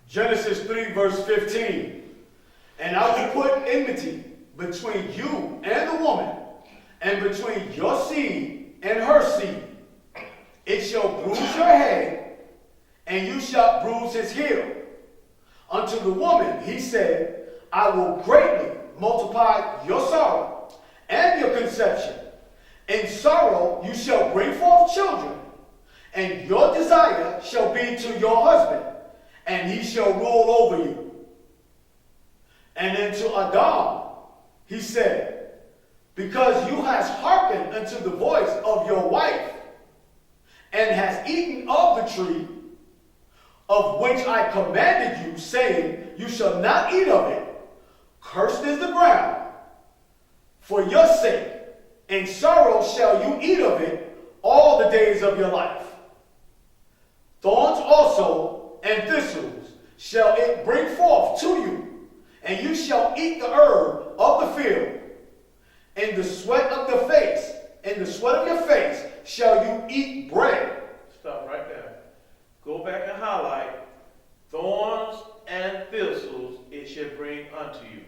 Genesis 3 verse 15. And I will put enmity between you and the woman, and between your seed and her seed. It shall bruise your head, and you shall bruise his heel. Unto the woman he said, I will greatly multiply your sorrow and your conception. In sorrow you shall bring forth children, and your desire shall be to your husband, and he shall rule over you. And unto Adam he said, because you hast hearkened unto the voice of your wife, and hast eaten of the tree of which I commanded you, saying, you shall not eat of it, cursed is the ground for your sake, and sorrow shall you eat of it all the days of your life. Thorns also and thistles shall it bring forth to you, and you shall eat the herb of the field. In the sweat of your face shall you eat bread. Stop right there. Go back and highlight. Thorns and thistles it shall bring unto you.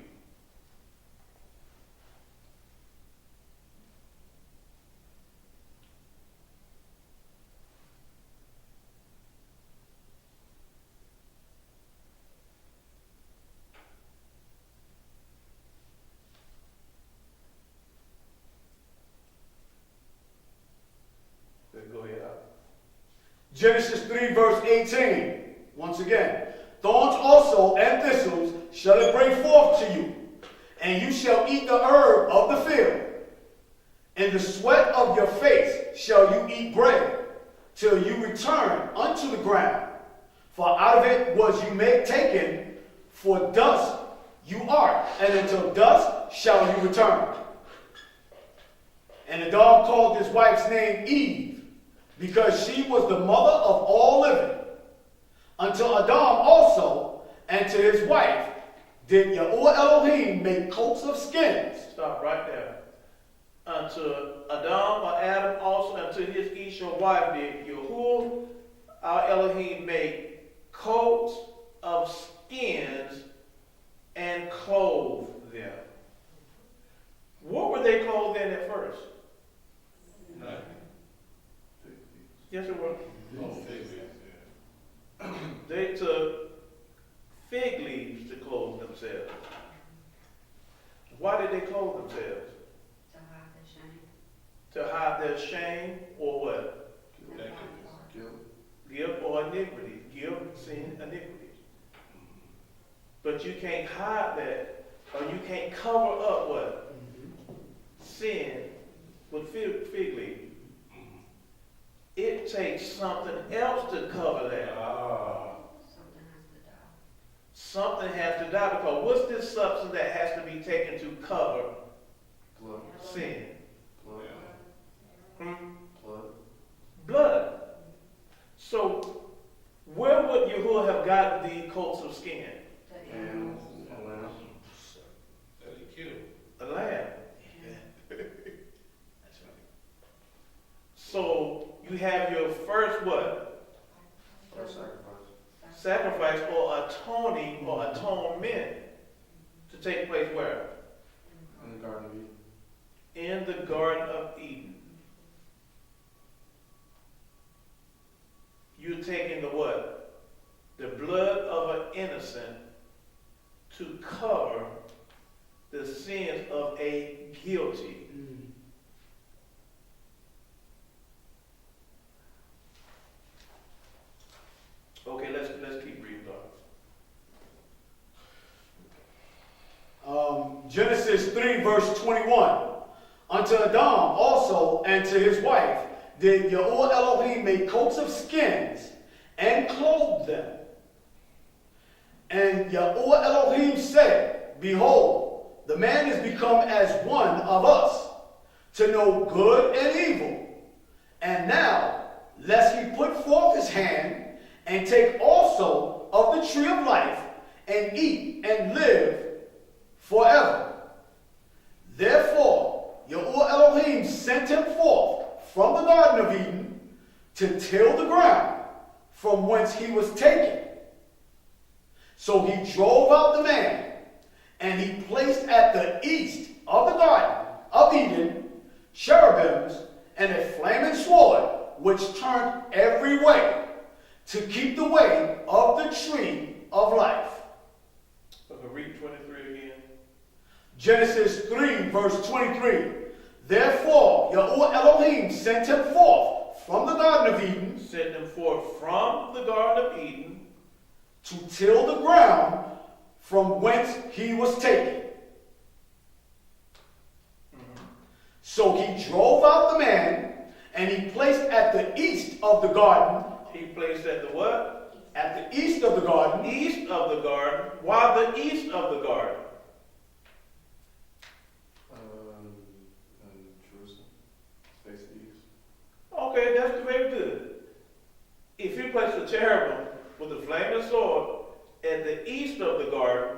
Go ahead. Genesis 3 verse 18. Once again. Thorns also and thistles shall it bring forth to you, and you shall eat the herb of the field. In the sweat of your face shall you eat bread, till you return unto the ground. For out of it was you made taken, for dust you are, and until dust shall you return. And Adam called his wife's name Eve, because she was the mother of all living. Unto Adam also, and to his wife, did Yahuah Elohim make coats of skins. Stop right there. Unto Adam or Adam also, and to his Isha wife, did Yahuah our Elohim make coats of skins and clothe them. What were they clothed in at first? Nothing. Yes, it was. Oh, fig leaves, yeah. They took fig leaves to clothe themselves. Why did they clothe themselves? To hide their shame. To hide their shame or what? Guilt or iniquity. Guilt, sin, iniquity. But you can't hide that, or you can't cover up what? Sin with fig leaf. It takes something else to cover that. Something has to die. Something has to die, because what's this substance that has to be taken to cover Blood. sin? Blood. Blood. Blood. So where would Yahuah have gotten the coats of skin? The And animals. a lamb. That he killed. A lamb. That's right. So you have your first what? Or sacrifice. Sacrifice or atoning or atonement to take place where? In the Garden of Eden. In the Garden of Eden. You're taking the what? The blood of an innocent to cover the sins of a guilty. Okay, let's keep reading on. Genesis 3 verse 21. Unto Adam also and to his wife did Yahuah Elohim make coats of skins and clothed them. And Yahuah Elohim said, behold, the man is become as one of us, to know good and evil. And now, lest he put forth his hand and take also of the tree of life and eat and live forever. Therefore, Yahuah Elohim sent him forth from the Garden of Eden to till the ground from whence he was taken. So he drove out the man, and he placed at the east of the garden of Eden cherubims and a flaming sword, which turned every way to keep the way of the tree of life. Okay, read 23 again. Genesis 3, verse 23. Therefore, Yahuah Elohim sent him forth from the Garden of Eden Sent them forth from the Garden of Eden to till the ground from whence he was taken. So he drove out the man, and he placed at the east of the garden, He placed at the what? at the east of the garden, East of the garden. Why the east of the garden? And Jerusalem. Face the east. Okay, that's very good. If you place a cherubim with a flaming sword at the east of the garden,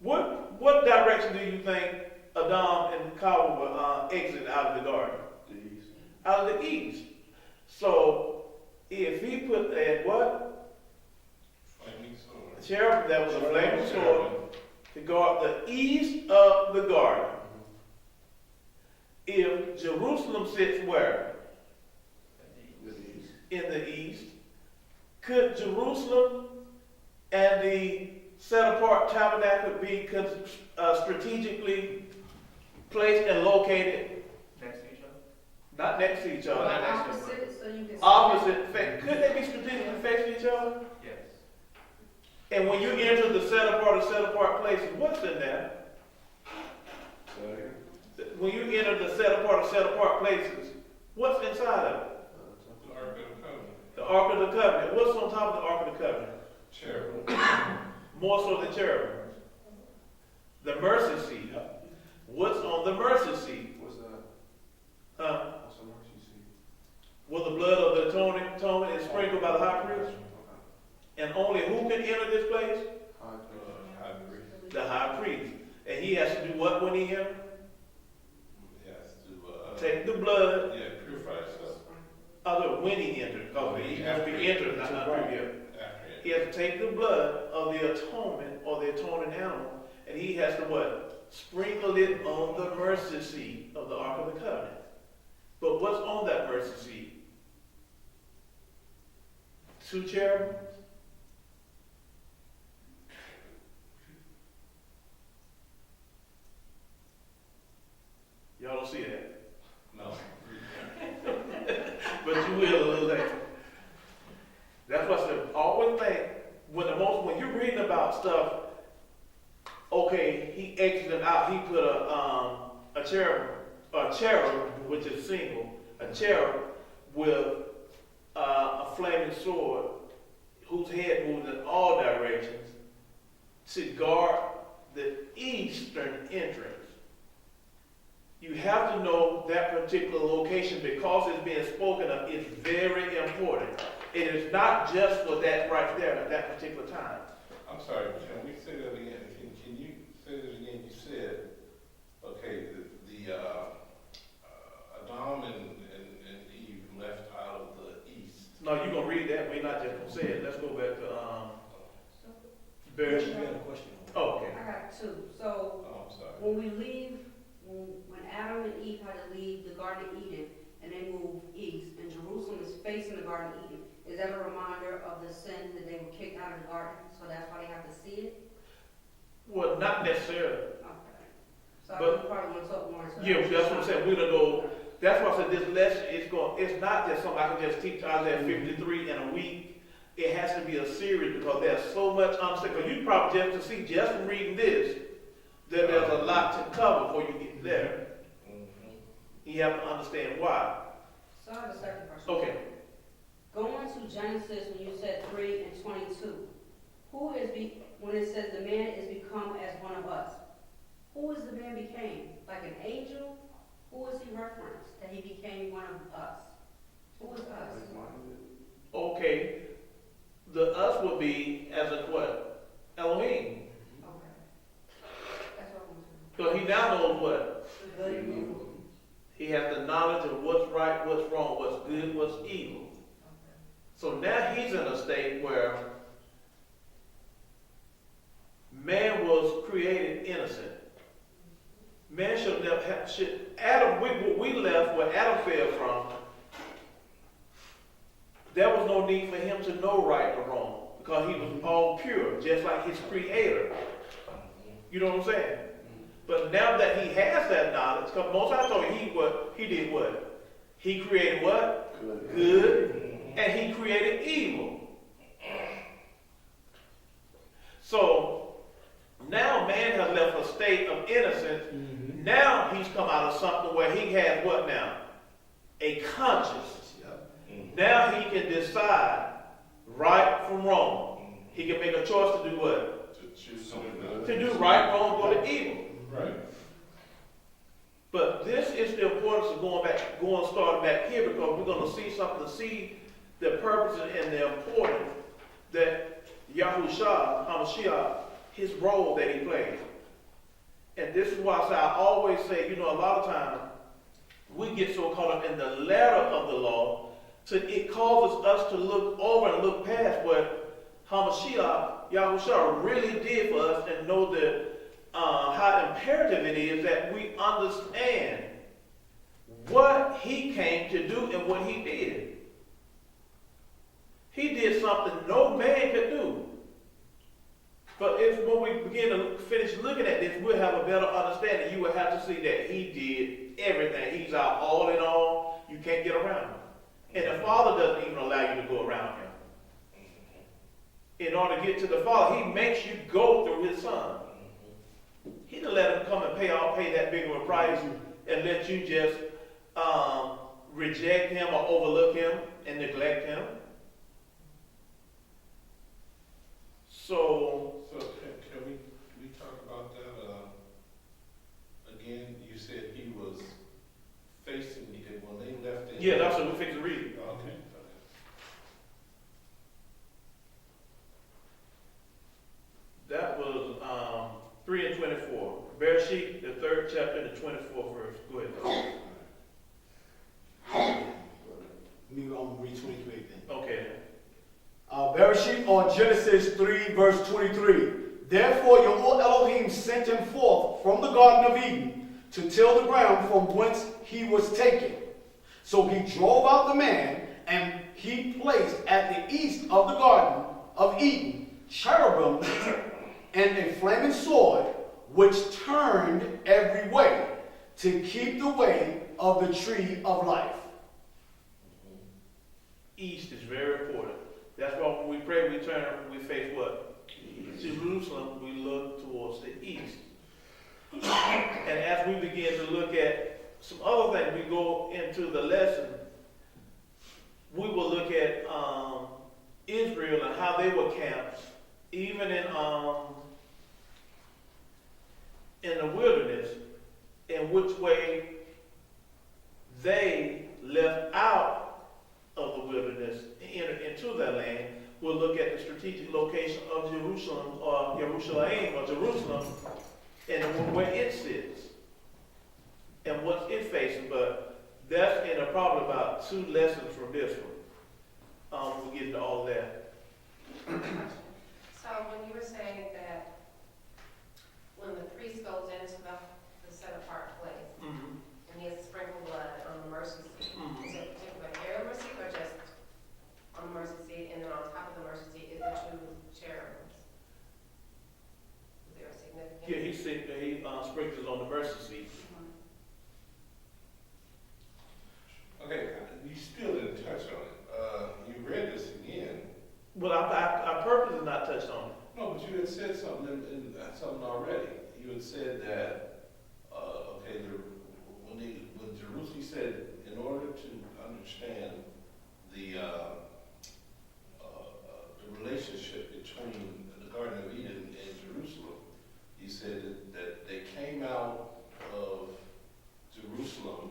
what direction do you think Adam and Kawa will exit out of the garden? The east. Out of the east. So if he put at what? Flaming sword. Cherubim that was a flaming sword to guard the east of the garden. If Jerusalem sits where? The east. In the east. Could Jerusalem and the set-apart tabernacle be strategically placed and located? Next to each other? Not next to each other. Not next to each other. Opposite, so you can. Opposite. Could they be strategically facing each other? Yes. And when you enter the set-apart places, what's in there? When you enter the set-apart places, what's inside of it? The Ark of the Covenant. The Ark of the Covenant. What's on top of the Ark of the Covenant? Cherubim. More so than cherubim. The mercy seat. What's on the mercy seat? What's that? What's the mercy seat? Well, the blood of the atonement is sprinkled by the high priest. Okay. And only who can enter this place? High priest. High priest. The high priest. And he has to do what when he enters? Yes, to, Take the blood yeah, purify yourself when he enters. Because he has to be entered, not through here. after it. He has to take the blood of the atonement or the atoning animal, and he has to what? Sprinkle it on the mercy seat of the Ark of the Covenant. But what's on that mercy seat? 2 cherubim? Y'all don't see that. No. But you will a little later. That's what I said. Always think when you're reading about stuff, okay, he exited out, he put a cherub, which is single, a cherub with a flaming sword whose head moves in all directions to guard the eastern entrance. You have to know that particular location because it's being spoken of. It's very important. It is not just for that right there at that particular time. I'm sorry, can we say that again? Can you say that again? You said, okay, the Adam and Eve left out of the east. No, you're going to read that. We're not just going to say it. Let's go back to Barry. Oh, okay. I got two. So Oh, I'm sorry. when we leave, when Adam and Eve had to leave the Garden of Eden and they moved east, and Jerusalem is facing the Garden of Eden, is that a reminder of the sin that they were kicked out of the garden? So that's why they have to see it? Well, not necessarily. Okay. So But- I probably want to talk more. So Yeah, that's what I'm saying. We're going to go. That's why I said this lesson it's not just something I can just teach Isaiah 53 in a week. It has to be a series because there's so much understanding. Because you probably just to see just from reading this, that there's a lot to cover before you get there. You have to understand why. So I have a second question. Okay. Going to Genesis, when you said 3 and 22, when it says the man is become as one of us, who is the man became? Like an angel? Who is he referenced that he became one of us? Who is us? Okay. The us will be as a what? Elohim. Okay. That's what I want So he now knows what? to know. Good and evil. He has the knowledge of what's right, what's wrong, what's good, what's evil. So now he's in a state where man should never have, Adam, we left where Adam fell from. There was no need for him to know right or wrong because he was all pure, just like his creator. You know what I'm saying? But now that he has that knowledge, because Most High told you he did what? He created what? Good. And he created evil. So now man has left a state of innocence. Now he's come out of something where he has what now? A conscience. Now he can decide right from wrong. He can make a choice to do what? To choose something. To do right, wrong, or to evil. Right. But this is the importance of starting back here, because we're going to see something, see the purpose and the importance that Yahusha, Mashiyach, his role that he plays. And this is why I always say, a lot of times we get so caught up in the letter of the law, it causes us to look over and look past what Mashiyach, Yahusha, really did for us, and know that how imperative it is that we understand what he came to do and what he did. He did something no man could do. But when we begin to finish looking at this, we'll have a better understanding. You will have to see that he did everything. He's our all in all. You can't get around him. And the Father doesn't even allow you to go around him. In order to get to the Father, he makes you go through his Son. He didn't let him come and pay that big of a price and let you just reject him or overlook him and neglect him. So can we talk about that? Again, you said he was facing it when they left it. yeah, that's what we fix to read. Okay. That was 3 and 24. Bereshit, the 3rd chapter, the 24th verse. Go ahead. I'm going to read 23 again. Okay. Bereshit on Genesis 3, verse 23. Therefore Yahuah Elohim sent him forth from the Garden of Eden to till the ground from whence he was taken. So he drove out the man, and he placed at the east of the Garden of Eden cherubim and a flaming sword, which turned every way to keep the way of the tree of life. East is very important. That's why when we pray, we face what? Jerusalem, we look towards the east. And as we begin to look at some other things, we go into the lesson, we will look at Israel and how they were camped, even in the wilderness, in which way they left out of the wilderness and entered into their land. We'll look at the strategic location of Jerusalem, or Yerushalayim, or Jerusalem, and where it sits, and what's it facing. But that's in probably about 2 lessons from this one. We'll get into all that. So when you were saying that when the priest goes into the set-apart place, and he has to sprinkle blood on the mercy seat, is it a particular area of mercy or just on the mercy seat, and then on top of the mercy seat is the 2 cherubims? Is there a significance? Yeah, he sprinkles on the mercy seat. Okay, you still didn't touch on it. You read this again. Well, I purposely not touched on it. No, but you had said something something already. You had said that when Jerusalem said, in order to understand the relationship between the Garden of Eden and Jerusalem, he said that they came out of Jerusalem,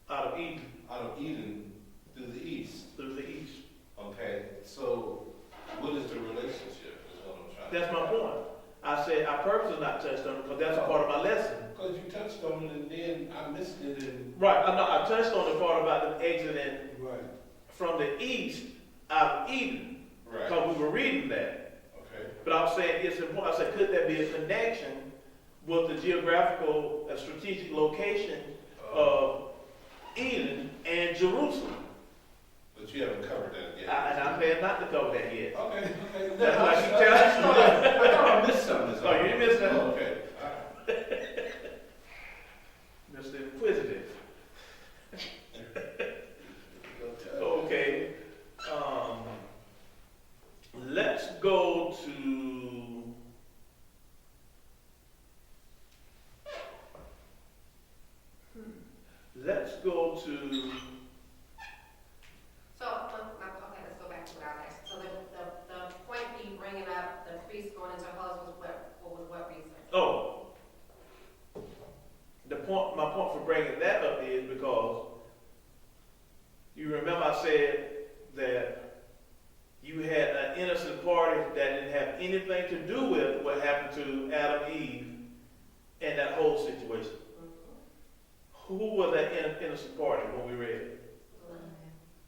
Out of Eden through the east. Through the east. Okay, so what is the relationship? Is what I'm trying. That's my point. I said I purposely not touched on it because that's a part of my lesson. Because you touched on it and then I missed it. And Right. I touched on the part about them exiting Right. from the east out of Eden. right. Because we were reading that. Okay. But I was saying it's important. I said, could there be a connection was the geographical and strategic location of Eden and Jerusalem. But you haven't covered that yet. And I'm planning not to cover that yet. Okay. That's why I keep telling you. I thought I missed something. Oh, you didn't miss that? Oh, okay. All right. Mr. Inquisitive. Okay. Let's go to. Let's go to. So, okay, let's go back to what I was asking. So the point for you bringing up the priest going into house was what reason? Oh. My point for bringing that up is because you remember I said that you had an innocent party that didn't have anything to do with what happened to Adam and Eve and that whole situation. Who was that innocent party when we read it?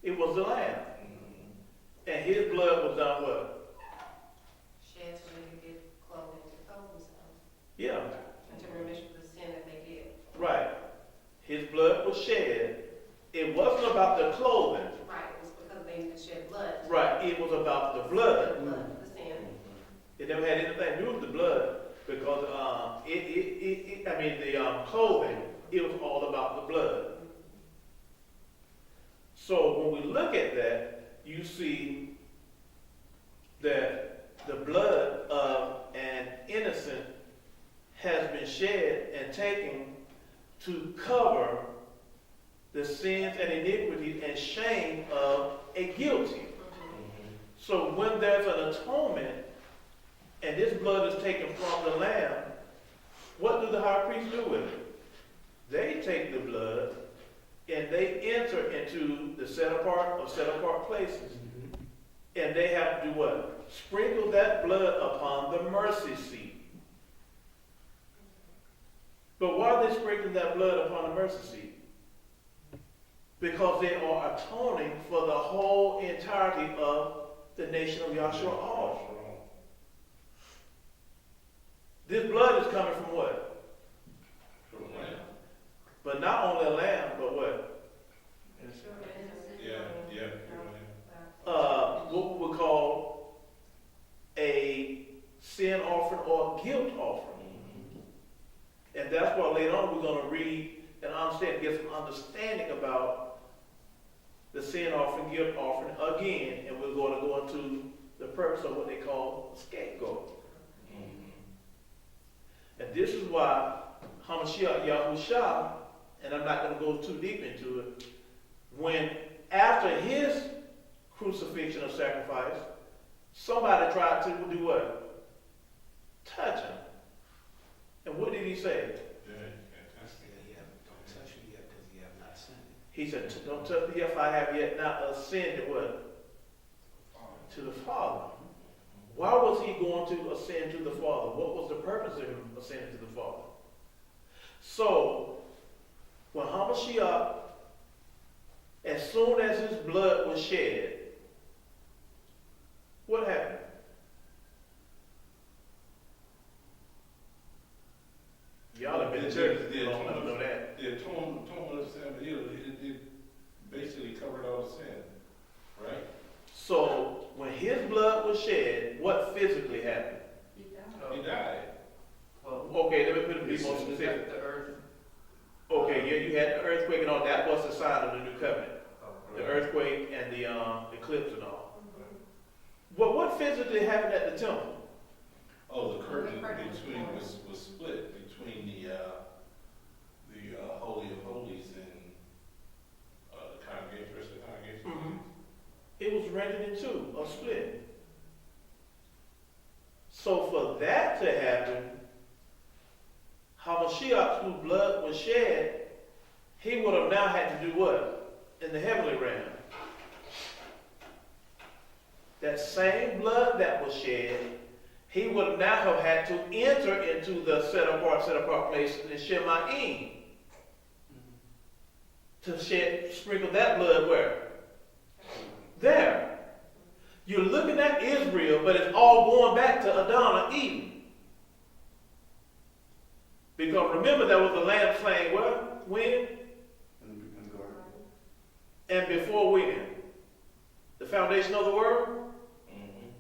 It was the Lamb. And his blood was done what? Shed so they could get clothing to clothe themselves. Yeah, And to remission the sin that they did. right. His blood was shed. It wasn't about the clothing. Right, it was because they needed to shed blood. Right, it was about the blood. The blood, the sin. It never had anything to do with the blood because the clothing, it was all about the blood. So when we look at that, you see that the blood of an innocent has been shed and taken to cover the sins and iniquities and shame of a guilty. So when there's an atonement and this blood is taken from the lamb, what do the high priests do with it? They take the blood and they enter into the set apart places. And they have to do what? Sprinkle that blood upon the mercy seat. But why are they sprinkling that blood upon the mercy seat? Because they are atoning for the whole entirety of the nation of Yashra'al. This blood is coming from what? From the Lamb. But not only a lamb, but what? Yeah. What we would call a sin offering or a guilt offering. And that's why later on we're going to read and understand, get some understanding about the sin offering, guilt offering again, and we're going to go into the purpose of what they call a scapegoat. And this is why Mashiyach Yahusha, and I'm not going to go too deep into it, when after his crucifixion or sacrifice, somebody tried to do what? Touch him. And what did he say? Don't touch me yet because you have not sinned. He said, don't touch me if I have yet not ascended what? To the Father. Why was he going to ascend to the Father? What was the purpose of him ascending to the Father? So, when Mashiyach, as soon as his blood was shed, what happened? Y'all have been in church long enough to know that. The atonement of sin, it basically covered all the sin, right? So, when his blood was shed, what physically happened? He died. Well, Okay, let me put it be more specific. the earth. Okay, yeah, you had the earthquake and all. That was the sign of the new covenant. The earthquake and the eclipse and all. Well, what physically happened at the temple? Oh, the curtain between was split between the Holy of Holies and the congregation, rest of the congregation. It was rendered in two, or split. So for that to happen, Mashiyach, whose blood was shed, he would have now had to do what? In the heavenly realm. That same blood that was shed, he would now have had to enter into the set apart place in Shemayim. To sprinkle that blood where? There. You're looking at Israel, but it's all going back to Adonai, Eden. Because remember, there was a lamb slain what? When? In the garden. And before when? The foundation of the world? Mhm.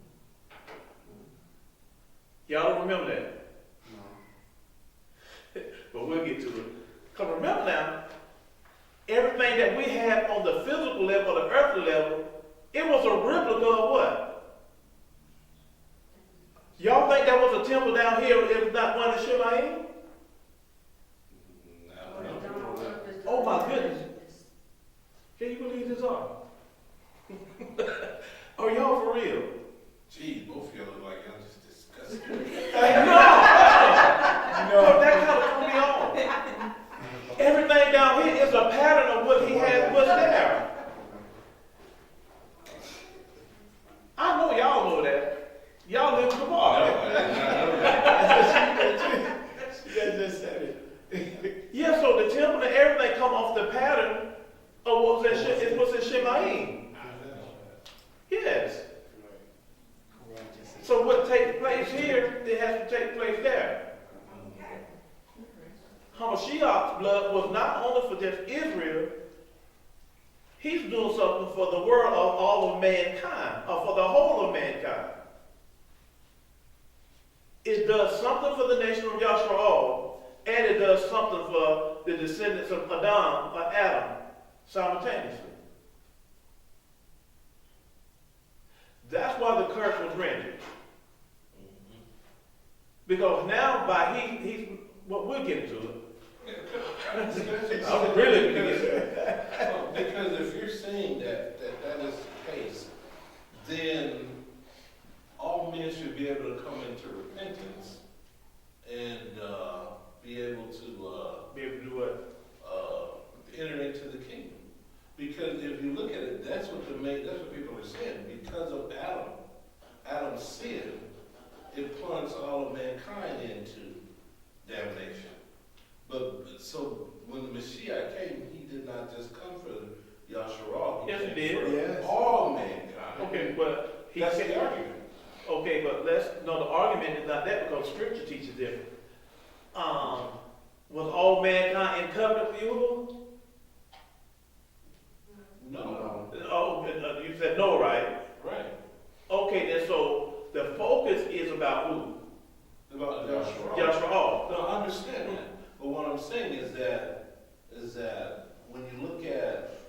Y'all don't remember that? No. But we'll get to it. Because remember now, everything that we had on the physical level, the earthly level, it was a replica of what? Y'all think there was a temple down here if not one in Shemayim? Oh my goodness. Can you believe this are? Are y'all for real? Gee, both of y'all look like y'all just disgusting. No, that kind of threw me off. Everything down here is a pattern of what he had was there. I know y'all know that. Y'all live in the bar. No, I did not know that. You just said it. Yeah, so the temple and everything come off the pattern of what was in Shemayim. Yes. So what takes place here, it has to take place there. Mashiyach's blood was not only for just Israel, he's doing something for the world of all of mankind, or for the whole of mankind. It does something for the nation of Yashra'al, and it does something for the descendants of Adam, simultaneously. That's why the curse was rendered. Because now he's well, we'll get into it. I'm really going to get into it. Because if you're saying that is the case, then all men should be able to come into repentance and be able to do what? enter into the kingdom. Because if you look at it, that's what people are saying. Because of Adam's sin, it plunged all of mankind into damnation. But so when the Messiah came, he did not just come for Yashra'al. Yes, he came did. for Yes. all mankind. Okay, but That's the argument. Okay, but the argument is not that because Scripture teaches different. Was all mankind in covenant with Yahuah? No. Oh, you said no, right? Right. Okay, then so the focus is about who? About Yashra'al. Yashra'al. No, I understand that. But what I'm saying is that when you look at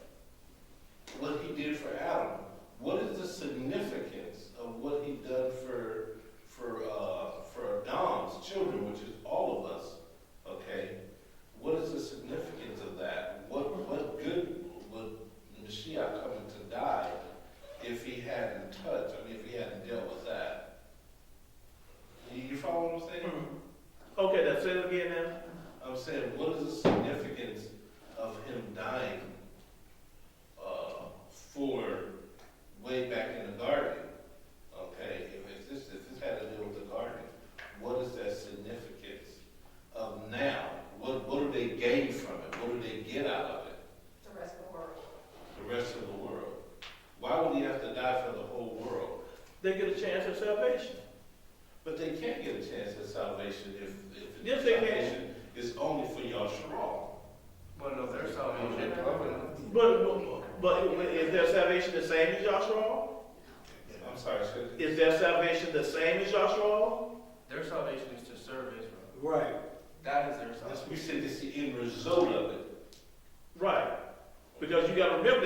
what he did for Adam, what is the significance of what he done for Adam's children, which is all of us? Okay, what is the significance of that? What good would Mashiyach coming to die if he hadn't if he hadn't dealt with that? You follow what I'm saying? Okay, then say it again now. I'm saying, what is the significance of him dying for way back in the garden? Okay, if this had to do with the garden, what is that significance of now? What do they gain from it? What do they get out of it? The rest of the world. The rest of the world. Why would he have to die for the whole world? They get a chance at salvation. But they can't get a chance at salvation if Yes, they can. salvation is only for Yashra'al. But no, their salvation. But is their salvation the same as Yashra'al? I'm sorry, sir. Is their salvation the same as Yashra'al? Their salvation is to serve Israel. Right. That is their We salvation. said this is the end result of it. Right. Because you got to remember